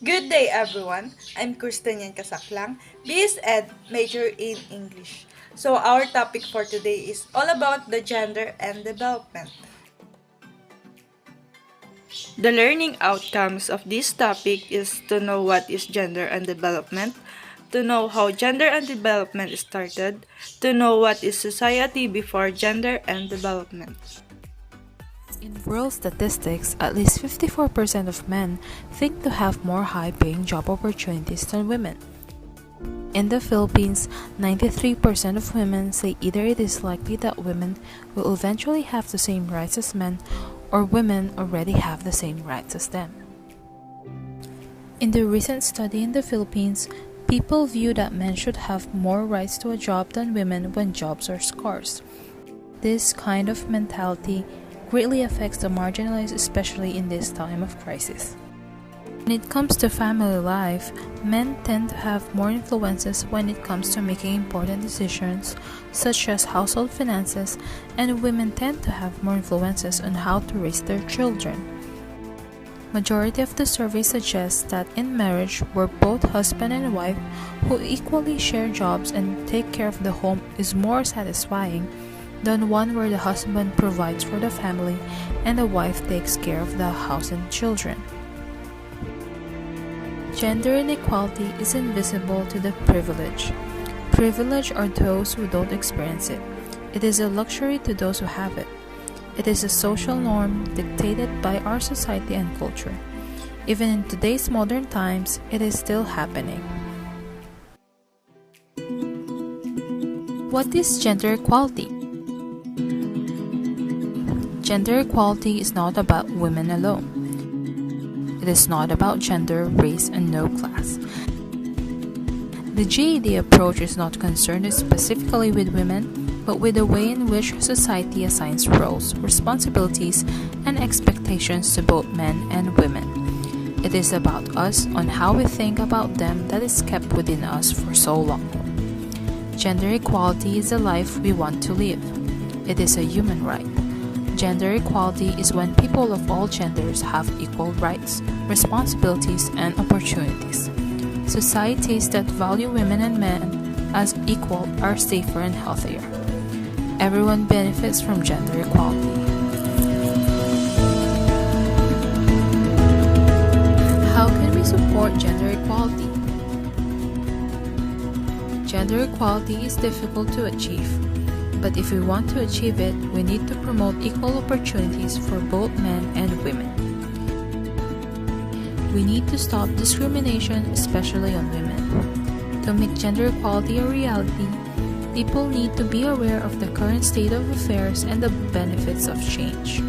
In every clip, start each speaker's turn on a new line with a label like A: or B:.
A: Good day, everyone. I'm Kristen Yan Kasaklang, BS Ed, major in English. So, our topic for today is all about the gender and development. The learning outcomes of this topic is to know what is gender and development, to know how gender and development started, to know what is society before gender and development.
B: In world statistics, at least 54% of men think to have more high paying job opportunities than women. In the Philippines, 93% of women say either it is likely that women will eventually have the same rights as men or women already have the same rights as them. In the recent study in the Philippines, people view that men should have more rights to a job than women when jobs are scarce. This kind of mentality greatly affects the marginalized, especially in this time of crisis. When it comes to family life, men tend to have more influences when it comes to making important decisions, such as household finances, and women tend to have more influences on how to raise their children. Majority of the survey suggests that in marriage where both husband and wife who equally share jobs and take care of the home is more satisfying than one where the husband provides for the family and the wife takes care of the house and children. Gender inequality is invisible to the privileged. Privileged are those who don't experience it. It is a luxury to those who have it. It is a social norm dictated by our society and culture. Even in today's modern times, it is still happening. What is gender equality? Gender equality is not about women alone. It is not about gender, race, and no class. The GED approach is not concerned specifically with women, but with the way in which society assigns roles, responsibilities, and expectations to both men and women. It is about us on how we think about them that is kept within us for so long. Gender equality is the life we want to live. It is a human right. Gender equality is when people of all genders have equal rights, responsibilities, and opportunities. Societies that value women and men as equal are safer and healthier. Everyone benefits from gender equality. How can we support gender equality? Gender equality is difficult to achieve. But if we want to achieve it, we need to promote equal opportunities for both men and women. We need to stop discrimination, especially on women. To make gender equality a reality, people need to be aware of the current state of affairs and the benefits of change.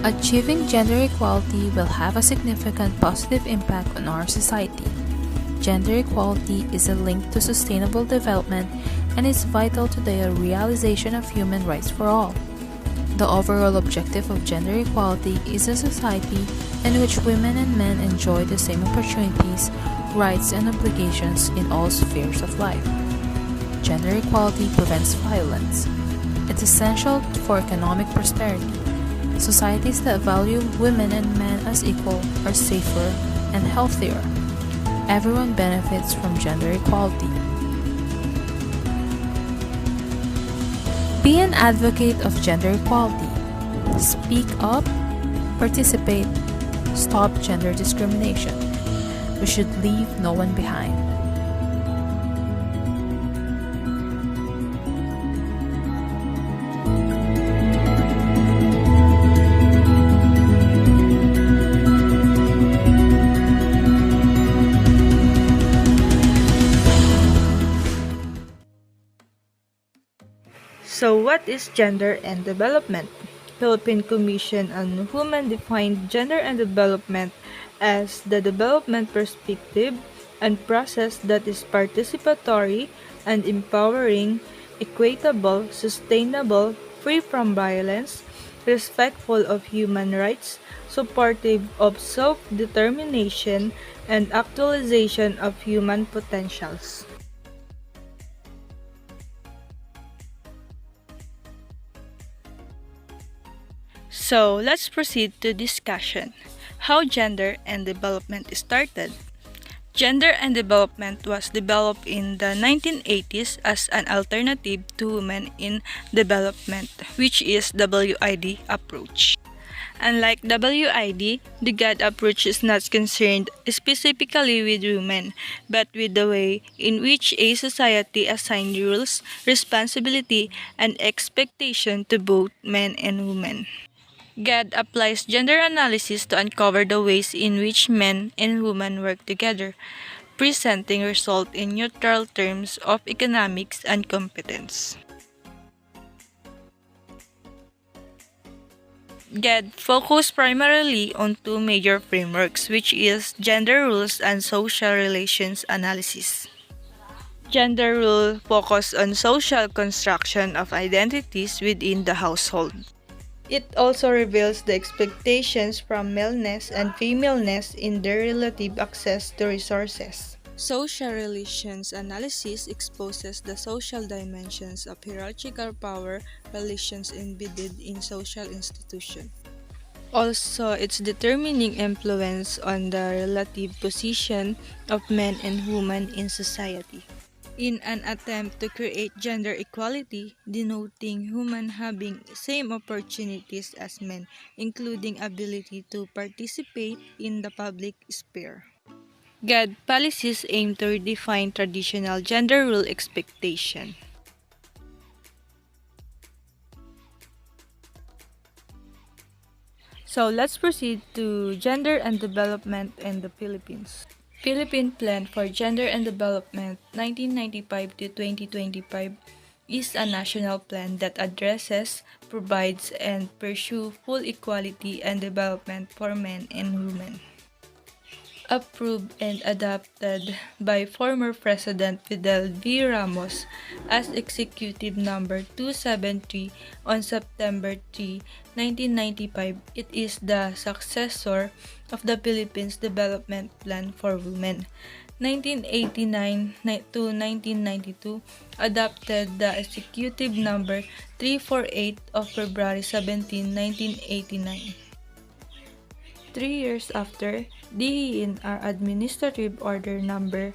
B: Achieving gender equality will have a significant positive impact on our society. Gender equality is a link to sustainable development and is vital to the realization of human rights for all. The overall objective of gender equality is a society in which women and men enjoy the same opportunities, rights, and obligations in all spheres of life. Gender equality prevents violence. It's essential for economic prosperity. Societies that value women and men as equal are safer and healthier. Everyone benefits from gender equality. Be an advocate of gender equality. Speak up, participate, stop gender discrimination. We should leave no one behind.
A: So, what is gender and development? Philippine Commission on Women defined gender and development as the development perspective and process that is participatory and empowering, equitable, sustainable, free from violence, respectful of human rights, supportive of self-determination, and actualization of human potentials. So let's proceed to discussion. How gender and development started. Gender and development was developed in the 1980s as an alternative to women in development, which is WID approach. Unlike WID, the GAD approach is not concerned specifically with women, but with the way in which a society assigns rules, responsibility, and expectation to both men and women. GAD applies gender analysis to uncover the ways in which men and women work together, presenting results in neutral terms of economics and competence. GAD focus primarily on two major frameworks, which is gender rules and social relations analysis. Gender rule focus on social construction of identities within the household. It also reveals the expectations from maleness and femaleness in their relative access to resources. Social relations analysis exposes the social dimensions of hierarchical power relations embedded in social institutions. Also, its determining influence on the relative position of men and women in society. In an attempt to create gender equality, denoting women having same opportunities as men, including ability to participate in the public sphere. GAD policies aim to redefine traditional gender role expectation. So let's proceed to gender and development in the Philippines. Philippine Plan for Gender and Development 1995 to 2025 is a national plan that addresses, provides, and pursues full equality and development for men and women. Approved and adopted by former President Fidel V. Ramos as Executive Number 273 on September 3, 1995, it is the successor of the Philippines Development Plan for Women. 1989 to 1992, adopted the Executive Number 348 of February 17, 1989. 3 years after, DENR Administrative Order Number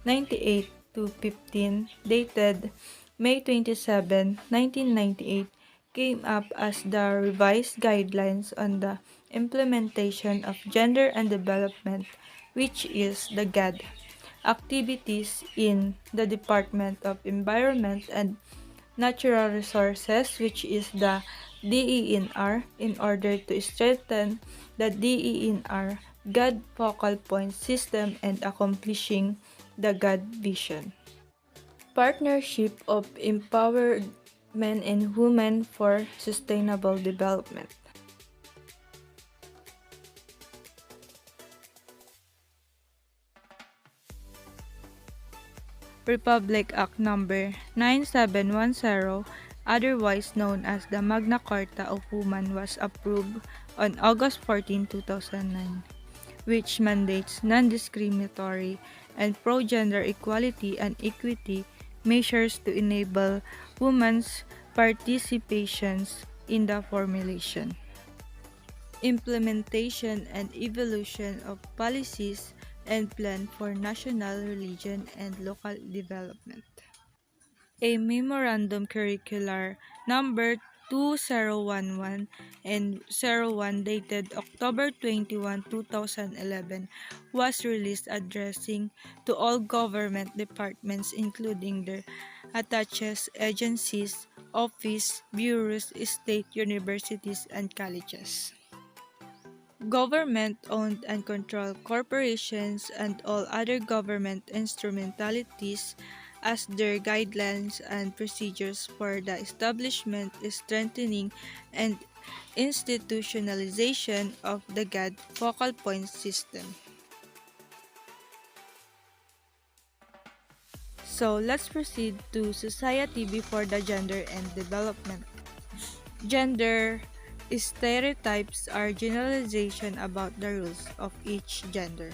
A: 98 to 15, dated May 27, 1998, came up as the revised guidelines on the implementation of gender and development, which is the GAD, activities in the Department of Environment and Natural Resources, which is the DENR, in order to strengthen the DENR GAD focal point system and accomplishing the GAD vision. Partnership of Empowered Men and Women for Sustainable Development. Republic Act Number 9710, otherwise known as the Magna Carta of Women, was approved on August 14, 2009, which mandates non-discriminatory and pro-gender equality and equity measures to enable women's participations in the formulation, implementation, and evolution of policies and plan for national, religion, and local development. A memorandum curricular number 2011 and 01 dated October 21, 2011 was released addressing to all government departments including their attaches, agencies, office, bureaus, state, universities, and colleges. Government-owned and controlled corporations and all other government instrumentalities as their guidelines and procedures for the establishment, strengthening, and institutionalization of the GAD focal point system. So let's proceed to society before the gender and development. Gender stereotypes are generalization about the rules of each gender.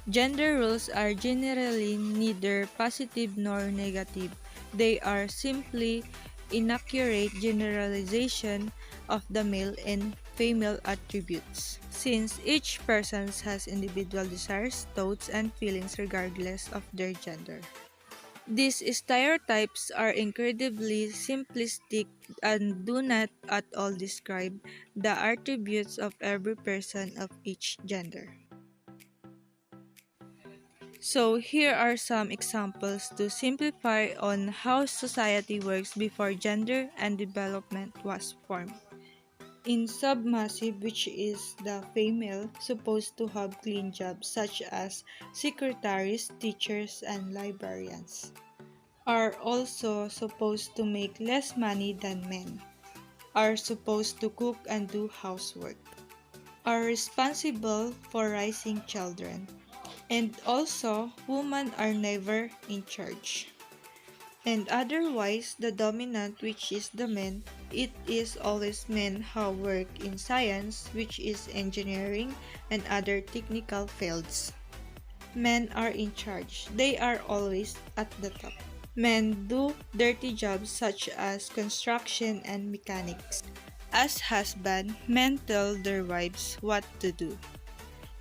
A: Gender rules are generally neither positive nor negative. They are simply inaccurate generalization of the male and female attributes, since each person has individual desires, thoughts, and feelings regardless of their gender. These stereotypes are incredibly simplistic and do not at all describe the attributes of every person of each gender. So here are some examples to simplify on how society works before gender and development was formed. In submassive, which is the female supposed to have clean jobs such as secretaries, teachers, and librarians, are also supposed to make less money than men, are supposed to cook and do housework, are responsible for raising children, and also women are never in charge. And otherwise, the dominant, which is the men, it is always men who work in science, which is engineering and other technical fields. Men are in charge. They are always at the top. Men do dirty jobs such as construction and mechanics. As husbands, men tell their wives what to do.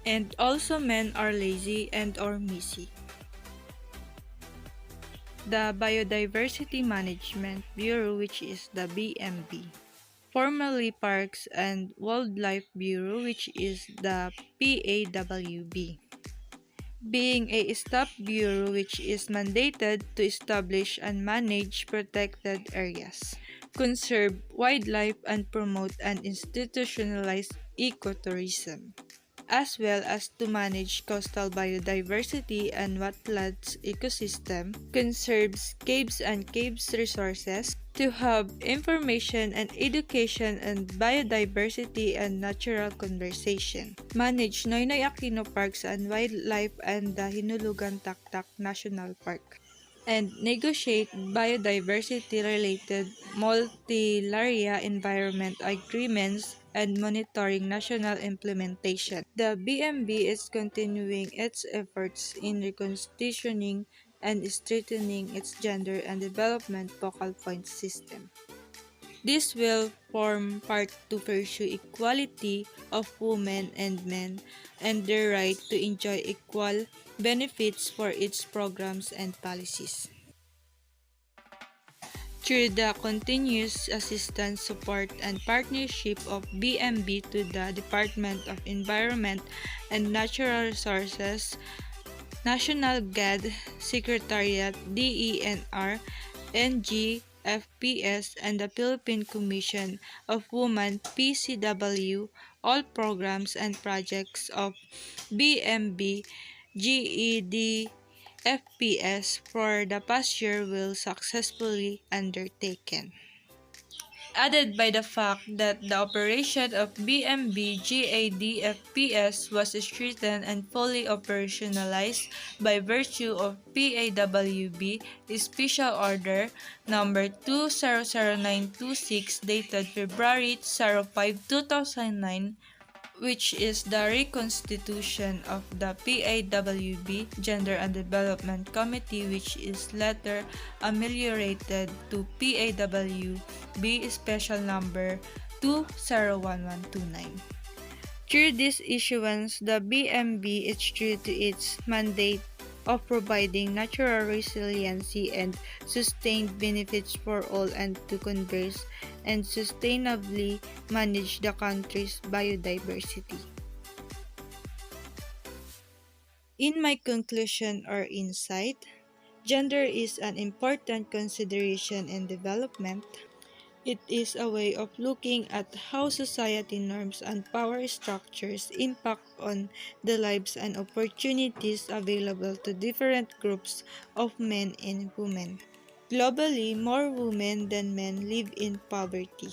A: And also men are lazy and or messy. The Biodiversity Management Bureau, which is the BMB. Formerly Parks and Wildlife Bureau, which is the PAWB. Being a staff bureau which is mandated to establish and manage protected areas, conserve wildlife and promote and institutionalize ecotourism, as well as to manage coastal biodiversity and wetlands ecosystem, conserves caves and caves resources, to have information and education and biodiversity and natural conservation, manage Noynoy Aquino Parks and Wildlife and the Hinulugan Taktak National Park, and negotiate biodiversity-related multilateral environment agreements and monitoring national implementation. The BMB is continuing its efforts in reconstituting and strengthening its gender and development focal point system. This will form part to pursue equality of women and men and their right to enjoy equal benefits for its programs and policies. Through the continuous assistance, support, and partnership of BMB to the Department of Environment and Natural Resources, National GAD Secretariat, DENR, NGFPS, and the Philippine Commission of Women PCW, all programs and projects of BMB, GED, FPS for the past year will successfully undertaken. Added by the fact that the operation of BMB GADFPS was strengthened and fully operationalized by virtue of PAWB Special Order number 200926 dated February 05, 2009, which is the reconstitution of the PAWB Gender and Development Committee, which is later ameliorated to PAWB Special Number 201129. Through this issuance, the BMB is true to its mandate of providing natural resiliency and sustained benefits for all and to conserve and sustainably manage the country's biodiversity. In my conclusion or insight, gender is an important consideration in development. It is a way of looking at how society norms and power structures impact on the lives and opportunities available to different groups of men and women. Globally, more women than men live in poverty.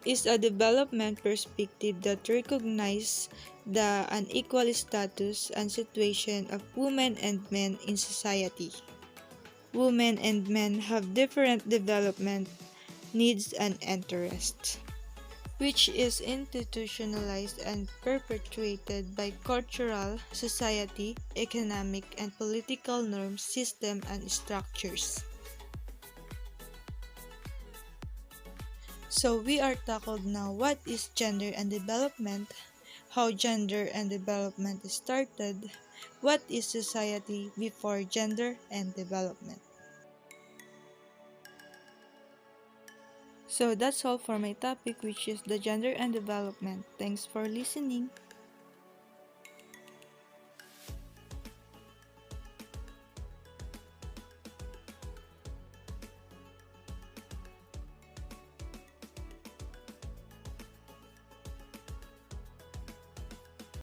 A: Is a development perspective that recognizes the unequal status and situation of women and men in society. Women and men have different development needs and interests, which is institutionalized and perpetuated by cultural, society, economic, and political norms, systems, and structures. So we are tackled now what is gender and development, how gender and development is started, what is society before gender and development. So that's all for my topic, which is the gender and development. Thanks for listening.